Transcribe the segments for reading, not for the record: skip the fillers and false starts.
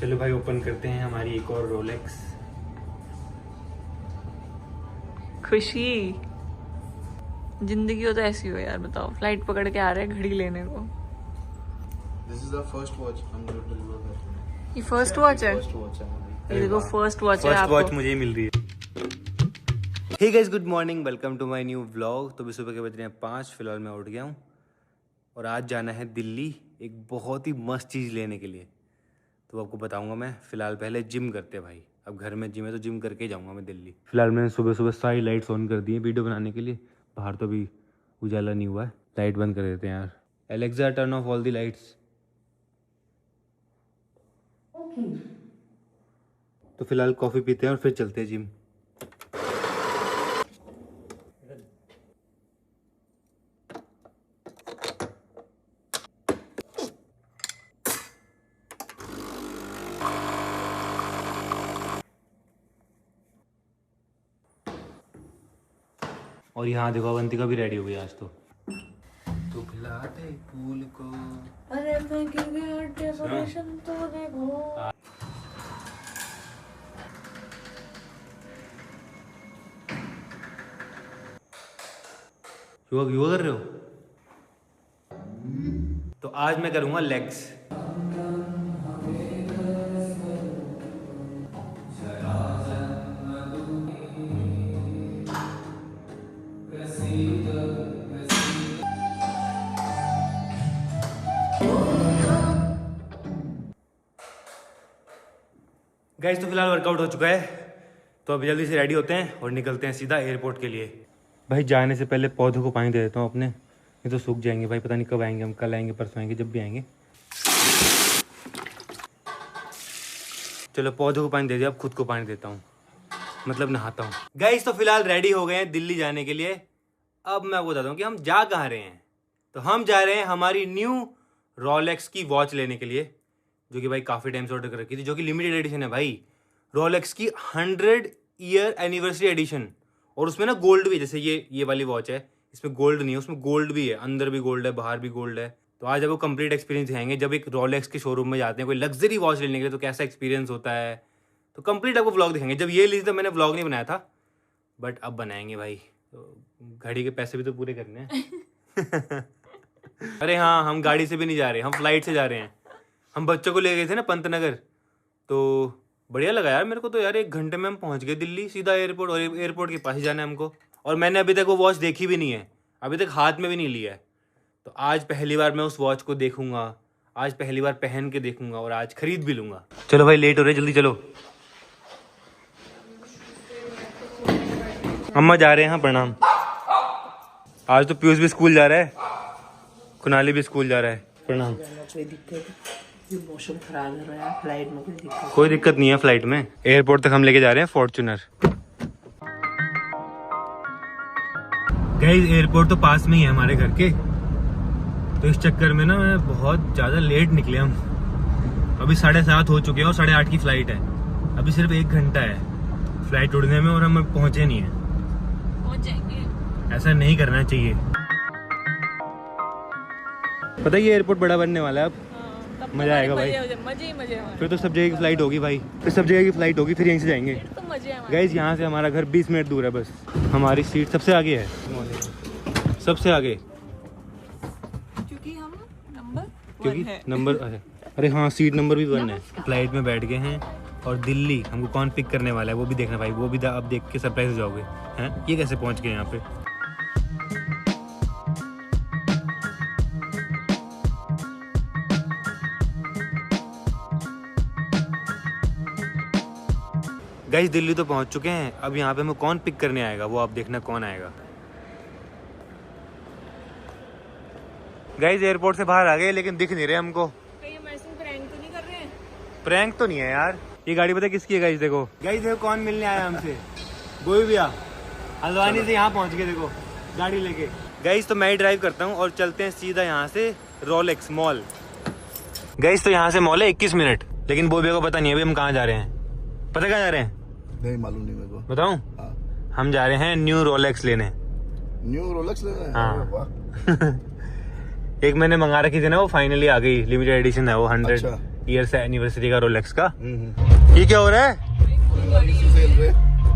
चलो भाई ओपन करते हैं हमारी एक और रोलेक्स। खुशी जिंदगी हो तो ऐसी हो यार, बताओ फ्लाइट पकड़ के आ रहे हैं घड़ी लेने को। This is the first watch I'm going to deliver. ये फर्स्ट वॉच है, First watch है हमारी। ये देखो फर्स्ट वॉच है फर्स्ट आपको। वॉच मुझे ही मिल रही है। Hey guys, good morning, welcome to my new vlog. तो भी सुबह के बज रहे हैं 5। फिलहाल मैं उठ गया हूँ और आज जाना है दिल्ली एक बहुत ही मस्त चीज़ लेने के लिए। तो आपको बताऊंगा मैं। फिलहाल पहले जिम करते हैं भाई, अब घर में जिम है तो जिम करके ही जाऊंगा मैं दिल्ली। फिलहाल मैंने सुबह सुबह सारी लाइट्स ऑन कर दी है वीडियो बनाने के लिए। बाहर तो अभी उजाला नहीं हुआ है, लाइट बंद कर देते हैं यार। Alexa turn off all the lights. तो फिलहाल कॉफ़ी पीते हैं और फिर चलते हैं जिम। और यहाँ देखो अवंतिका भी रेडी हो गई आज तो पिलाते फूल को। अरे मैं गिर गया, डेकोरेशन तो देखो। योगा कर रहे हो? तो आज मैं करूंगा लेग्स। गाइस तो फिलहाल वर्कआउट हो चुका है, तो अभी जल्दी से रेडी होते हैं और निकलते हैं सीधा एयरपोर्ट के लिए। भाई जाने से पहले पौधों को पानी दे देता हूँ अपने, ये तो सूख जाएंगे भाई। पता नहीं कब आएंगे हम, कल आएंगे, परसों आएंगे, जब भी आएंगे। चलो पौधों को पानी दे दिया, अब खुद को पानी देता हूँ, मतलब नहाता हूँ। गाइस तो फिलहाल रेडी हो गए हैं दिल्ली जाने के लिए। अब मैं बताता हूँ कि हम जा कहाँ रहे हैं। तो हम जा रहे हैं हमारी न्यू रोलेक्स की वॉच लेने के लिए, जो कि भाई काफ़ी टाइम से ऑर्डर कर रखी थी, जो कि लिमिटेड एडिशन है भाई। रोलेक्स की 100 ईयर एनिवर्सरी एडिशन, और उसमें ना गोल्ड भी, जैसे ये वाली वॉच है, इसमें गोल्ड नहीं है, उसमें गोल्ड भी है, अंदर भी गोल्ड है, बाहर भी गोल्ड है। तो आज आपको कंप्लीट एक्सपीरियंस दिखाएंगे। जब एक रोलेक्स के शोरूम में जाते हैं कोई लग्जरी वॉच लेने के लिए तो कैसा एक्सपीरियंस होता है, तो कंप्लीट आपको व्लॉग दिखाएंगे। जब ये ली थी तो मैंने व्लॉग नहीं बनाया था, बट अब बनाएंगे भाई। तो घड़ी के पैसे भी तो पूरे करने हैं। अरे हाँ, हम गाड़ी से भी नहीं जा रहे, हम फ्लाइट से जा रहे हैं। हम बच्चों को ले गए थे ना पंतनगर, तो बढ़िया लगा यार मेरे को तो यार। 1 घंटे में हम पहुंच गए दिल्ली सीधा एयरपोर्ट, और एयरपोर्ट के पास ही जाना है हमको। और मैंने अभी तक वो वॉच देखी भी नहीं है, अभी तक हाथ में भी नहीं लिया है। तो आज पहली बार मैं उस वॉच को देखूंगा, आज पहली बार पहन के देखूंगा, और आज खरीद भी लूंगा। चलो भाई लेट हो रहे, जल्दी चलो। अम्मा जा रहे हैं, हाँ प्रणाम। आज तो पीयूष भी स्कूल जा रहा है, कुनाली भी स्कूल जा रहा है। प्रणाम। कोई दिक्कत है? मौसम खराब हो रहा है, फ्लाइट में कोई दिक्कत नहीं है फ्लाइट में। एयरपोर्ट तक हम लेके जा रहे हैं फॉर्च्यूनर। गाइस एयरपोर्ट तो पास में ही है हमारे घर के, तो इस चक्कर में ना मैं बहुत ज्यादा लेट निकले हम। अभी 7:30 हो चुके हैं और 8:30 की फ्लाइट है। अभी सिर्फ 1 घंटा है फ्लाइट उड़ने में और हम पहुंचे नहीं है। पहुंच जाएंगे। ऐसा नहीं करना चाहिए। पता है ये एयरपोर्ट बड़ा बनने वाला है अब, मजा आएगा भाई। मजे फिर तो सब जगह की फ्लाइट होगी भाई, फिर सब जगह की फ्लाइट होगी, फिर यहीं से जाएंगे। तो मजे हैं। गाइस यहाँ से हमारा घर 20 मिनट दूर है बस। हमारी सीट सबसे आगे है, सबसे आगे, क्योंकि हम क्योंकि नंबर अरे हाँ, सीट नंबर भी 1 है। फ्लाइट में बैठ गए हैं और दिल्ली हमको कौन पिक करने वाला है वो भी देखना भाई। वो भी अब देख के सरप्राइज हो जाओगे, हैं ये कैसे पहुँच गए यहाँ पे। गाइस दिल्ली तो पहुंच चुके हैं। अब यहाँ पे हमें कौन पिक करने आएगा वो आप देखना कौन आएगा। गाइस एयरपोर्ट से बाहर आ गए लेकिन दिख नहीं रहे हमको। कहीं हमारे से प्रैंक तो नहीं कर रहे हैं? प्रैंक तो नहीं है यार। ये गाड़ी पता किसकी है गाइस? देखो गाइस, देखो कौन मिलने आया हमसे। गोई भैया हल्द्वानी से यहाँ पहुँच गए, देखो गाड़ी लेके। गाइस तो मैं ही ड्राइव करता हूँ और चलते हैं सीधा यहाँ से रोलेक्स मॉल। गाइस तो यहाँ से मॉल है 21 मिनट, लेकिन वो भैया को पता नहीं है अभी हम कहाँ जा रहे हैं। पता कहाँ जा रहे हैं? नहीं मालूम नहीं मेरे को। बताऊं? हाँ। हम जा रहे हैं न्यू रोलेक्स लेने। न्यू रोलेक्स लेना है? हाँ। वाह। एक मैंने मंगा रखी थी ना, वो फाइनली आ गई। लिमिटेड एडिशन है वो, 100 अच्छा। ईयर्स एनिवर्सरी का रोलेक्स का। ये क्या हो रहा है?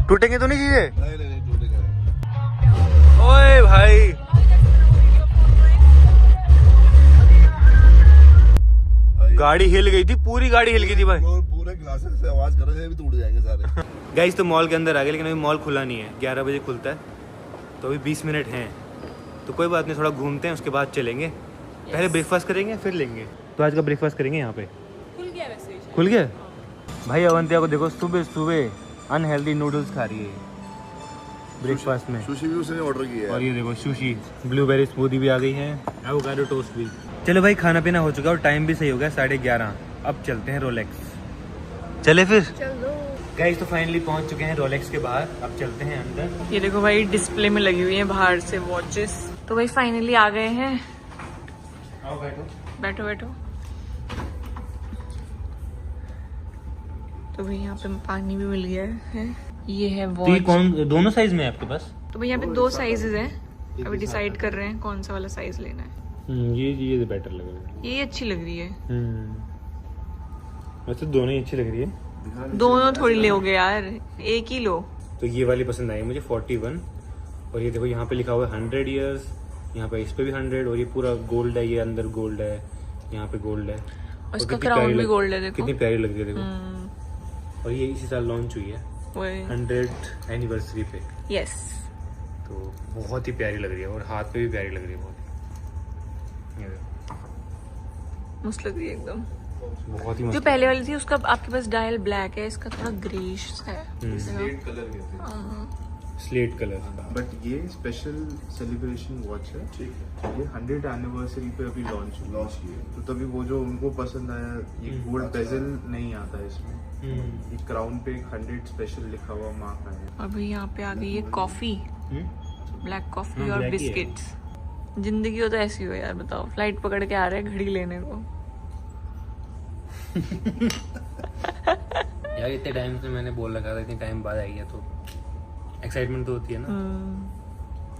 टूटेंगे तो नहीं चीजें? नहीं टूटेगा। ओए भाई, गाड़ी हिल गई थी, पूरी गाड़ी हिल गई थी भाई। पूरे ग्लासेस से आवाज कर रहे थे, भी टूट जाएंगे सारे। गाइस तो मॉल के अंदर आ गए, लेकिन अभी मॉल खुला नहीं है। 11 बजे खुलता है, तो अभी 20 मिनट हैं, तो कोई बात नहीं, थोड़ा घूमते हैं, उसके बाद चलेंगे। पहले ब्रेकफास्ट करेंगे फिर लेंगे। तो आज का ब्रेकफास्ट करेंगे यहाँ पे। खुल गया वैसे। खुल गया भाई। अवंतिया को देखो, सुबह सुबह अनहेल्दी नूडल्स खा रही है ब्रेकफास्ट में। सुशी भी उसने ऑर्डर किया है। और ये देखो सुशी, ब्लूबेरी स्मूदी भी आ गई है, एवोकाडो टोस्ट भी। चलो भाई, खाना पीना हो चुका है और टाइम भी सही हो गया, 11:30। अब चलते हैं रोलेक्स। चले फिर। चलो। गाइस तो फाइनली पहुंच चुके हैं रोलेक्स के बाहर। अब चलते हैं अंदर। ये देखो भाई, डिस्प्ले में लगी हुई है बाहर से वॉचेस। तो भाई फाइनली आ गए हैं। आओ बैठो। बैठो बैठो। तो भाई यहाँ पे पानी भी मिल गया है। ये है तो ये वॉच। कौन, दोनों साइज में है आपके पास? तो भाई यहाँ पे 2 साइजेस हैं। अभी डिसाइड कर रहे हैं कौन सा वाला साइज लेना है। ये बेटर लग रहा है। ये अच्छी लग रही है। वैसे दोनों ही अच्छी लग रही है। दोनों थोड़ी लोगे यार, एक ही लो। तो ये वाली पसंद आई मुझे, 41। और ये देखो यहाँ पे लिखा हुआ है 100 ईयर्स, यहाँ पे इस पे भी 100। और ये पूरा गोल्ड है, ये अंदर गोल्ड है, यहाँ पे गोल्ड है। और इसका क्राउन भी गोल्ड है, देखो कितनी प्यारी लग रही है देखो। और ये इसी साल लॉन्च हुई है 100th एनिवर्सरी पे। यस। तो बहुत ही प्यारी लग रही है, और हाथ पे भी प्यारी लग रही है बहुत। ये देखो, मस्त लग रही है एकदम। बहुत ही जो मस्त। पहले वाली थी उसका आपके पास डायल ब्लैक है, इसका थोड़ा ग्रेश है। स्लेट कलर कहते हैं। Slate colour. बट ये स्पेशल सेलिब्रेशन वॉच है। ठीक है। ये 100th एनिवर्सरी पे अभी लॉन्च किया, तो तभी वो जो उनको पसंद आया, ये गोल्ड बेजल नहीं आता है इसमें। ये क्राउन पे 100 स्पेशल लिखा हुआ मार्क है। अभी यहाँ पे आ गई है कॉफी, ब्लैक कॉफी हाँ, और black ही है। बिस्किट्स। जिंदगी हो तो ऐसी हो यार, बताओ। फ्लाइट पकड़ के आ रहे हैं घड़ी लेने को। यार इतने टाइम से मैंने बोल रखा था, इतने टाइम बाद आई है, तो एक्साइटमेंट तो होती है ना।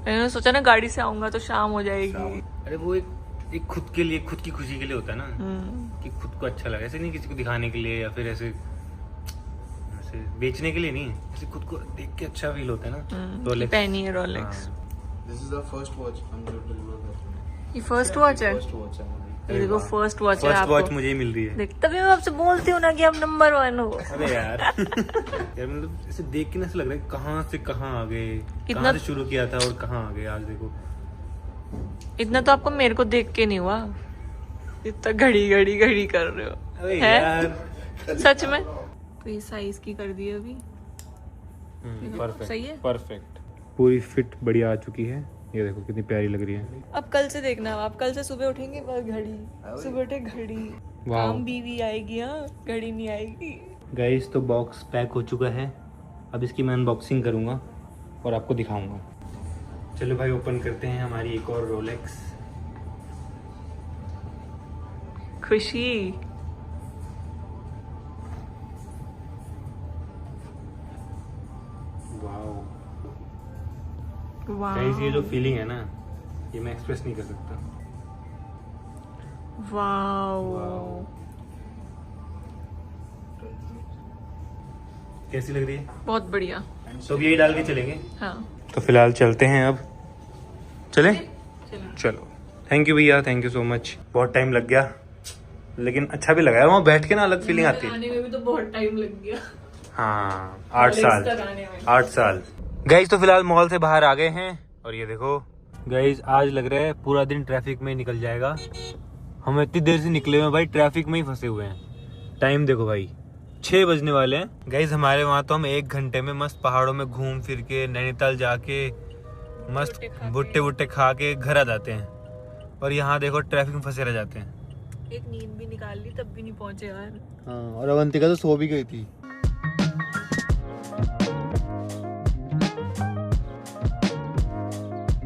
मैंने सोचा ना गाड़ी से आऊंगा तो शाम हो जाएगी। अरे वो एक खुद के लिए, खुद की खुशी के लिए होता है ना, कि खुद को अच्छा लगे। ऐसे नहीं किसी को दिखाने के लिए, या फिर ऐसे बेचने के लिए नहीं, ऐसे खुद को देख के अच्छा फील होता है ना। रोलेक्स पहनी है Rolex. This is the first watch हम गोइंग टू डिलीवर। ये फर्स्ट वॉच है। फर्स्ट वॉच है हमारी। ये देखो फर्स्ट वॉच है फर्स्ट वॉच आपको। मुझे ही मिल रही है। देख, तभी मैं आपसे बोलती हूँ ना कि आप नंबर 1 हो। अरे यार यार मतलब ऐसे देख के ना ऐसा लग रहा है कहाँ से कहाँ आ गए, कितना- कहाँ से शुरू किया था और कहाँ आ गए आज देखो। इतना तो आपको मेरे को देख के नहीं हुआ, इतना घड़ी घड़ी घड़ी कर रहे हो। अरे है? यार सच में। तो ये साइज की कर दी है अभी। परफेक्ट, सही है? परफेक्ट। पूरी फिट बढ़िया आ चुकी है। ये देखो कितनी प्यारी लग रही है। अब कल से देखना, आप कल से सुबह उठेंगे बस घड़ी, सुबह उठे घड़ी। वाह। काम बीवी आएगी, हाँ, घड़ी नहीं आएगी। गाइस तो बॉक्स पैक हो चुका है, अब इसकी मैं अनबॉक्सिंग करूँगा और आपको दिखाऊंगा। चलो भाई ओपन करते हैं हमारी एक और रोलेक्स। खुशी। गाइस ये जो फीलिंग है ना, ये मैं एक्सप्रेस नहीं कर सकता। वाओ, कैसी लग रही है? बहुत बढ़िया। तो अब यही डाल के चलेंगे। हाँ तो फिलहाल चलते हैं अब। चले? चलो। चलो। थैंक यू भैया, थैंक यू सो मच। बहुत टाइम लग गया, लेकिन अच्छा भी लगा यार, वहाँ बैठ के ना अलग फीलिंग आती है। आने में भी तो बहुत टाइम लग गया। हाँ 8 Rolex साल, तक आने में। 8 साल। गाइज तो फिलहाल मॉल से बाहर आ गए हैं, और ये देखो गाइज आज लग रहा है पूरा दिन ट्रैफिक में निकल जाएगा। हम इतनी देर से निकले हुए हैं भाई, ट्रैफिक में ही फंसे हुए हैं। टाइम देखो भाई, 6 बजने वाले हैं। गाइज हमारे वहाँ तो हम 1 घंटे में मस्त पहाड़ों में घूम फिर के, नैनीताल जाके मस्त भुट्टे वुट्टे खा के घर आ जाते हैं, और यहाँ देखो ट्रैफिक में फंसे रह जाते हैं। एक नींद भी निकाल ली तब भी नहीं पहुंचे यार। हाँ, और अवंतिका तो सो भी गई थी।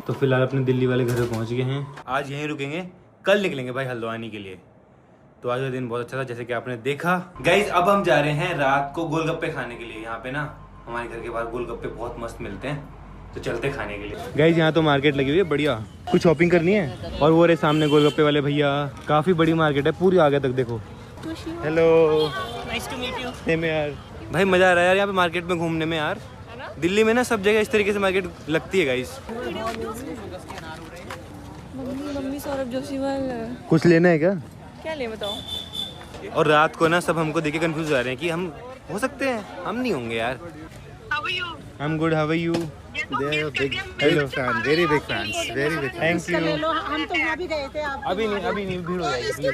तो फिलहाल अपने दिल्ली वाले घर पे पहुंच गए हैं। आज यहीं रुकेंगे, कल निकलेंगे भाई हल्द्वानी के लिए। तो आज का दिन बहुत अच्छा था, जैसे कि आपने देखा। गाइज अब हम जा रहे हैं रात को गोलगप्पे खाने के लिए। यहाँ पे ना हमारे घर के बाहर गोलगप्पे बहुत मस्त मिलते हैं, तो चलते खाने के लिए। गाइज यहाँ तो मार्केट लगी हुई है बढ़िया, कुछ शॉपिंग करनी है। और वो रहे सामने गोलगप्पे वाले भैया, काफी बड़ी मार्केट है, पूरी आगे तक देखो। Hello, nice to meet you. Same यार। भाई मजा आ रहा है यार यहाँ पे मार्केट में घूमने में यार। दिल्ली में ना सब जगह इस तरीके से मार्केट लगती है गाइस। मम्मी सौरभ जोशीवाल कुछ लेना है क्या? क्या ले बताओ। और रात को ना सब हमको देखे कंफ्यूज हो रहे हैं कि हम हो सकते हैं, हम नहीं होंगे यार। I am good, how are you? Hello fan, very big fans, very big. Thank you. हम तो वहाँ भी गए थे। आप अभी नहीं, भीड़ हो जाएगी।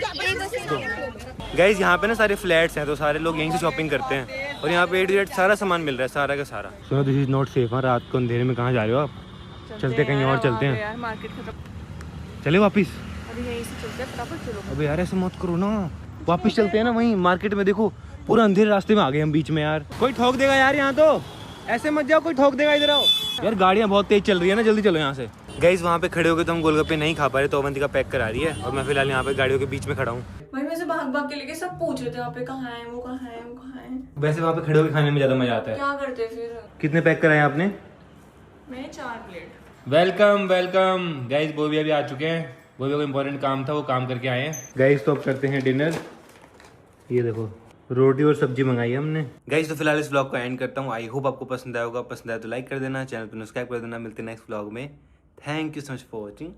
गाइस यहाँ पे ना सारे फ्लैट्स हैं तो सारे लोग यहीं से शॉपिंग करते हैं और यहाँ पे A to Z सारा सामान मिल रहा है, सारा का सारा। सुनो दिस इज नॉट सेफ। रात को अंधेरे में कहाँ जा रहे हो आप? चलते कहीं और चलते हैं यार, मार्केट खत्म। चले वापिस? अभी यहीं से चलते हैं, फटाफट चलो। अबे यार ऐसे मत करो ना, वापिस चलते हैं ना वहीं मार्केट में। देखो पूरा अंधेरे रास्ते में आ गए हम बीच में यार। कोई ठोक देगा यार यहाँ तो, ऐसे मत जाओ, कोई ठोक देगा। इधर आओ यार, गाड़ियाँ बहुत तेज चल रही है ना, जल्दी चलो यहाँ से। गाइस वहाँ पे खड़े हो गए तो हम गोलगप्पे नहीं खा पा रहे तो अवंतिका पैक करा रही है और मैं फिलहाल यहाँ पे गाड़ियों के बीच में खड़ा हूँ। भाई मैं से भाग भाग के लेके सब पूछ रहे थे वहाँ पे कहाँ है वो, कहाँ है वो, कहाँ है। वैसे वहाँ पे खड़े होकर खाने में ज्यादा मजा आता है। क्या करते फिर? कितने पैक कराए आपने? मैंने 4 प्लेट। वेलकम वेलकम गाइस, बोबिया भी आ चुके हैं। बोबिया को इम्पोर्टेंट काम था, वो काम करके आए हैं। गाइस तो अब करते हैं डिनर। ये देखो रोटी और सब्जी मंगाई है हमने। गाइस तो फिलहाल इस व्लॉग को एंड करता हूँ। आई होप आपको पसंद आया होगा। पसंद आया तो लाइक कर देना, चैनल पर सब्सक्राइब कर देना। मिलते हैं नेक्स्ट व्लॉग में। Thank you so much for watching.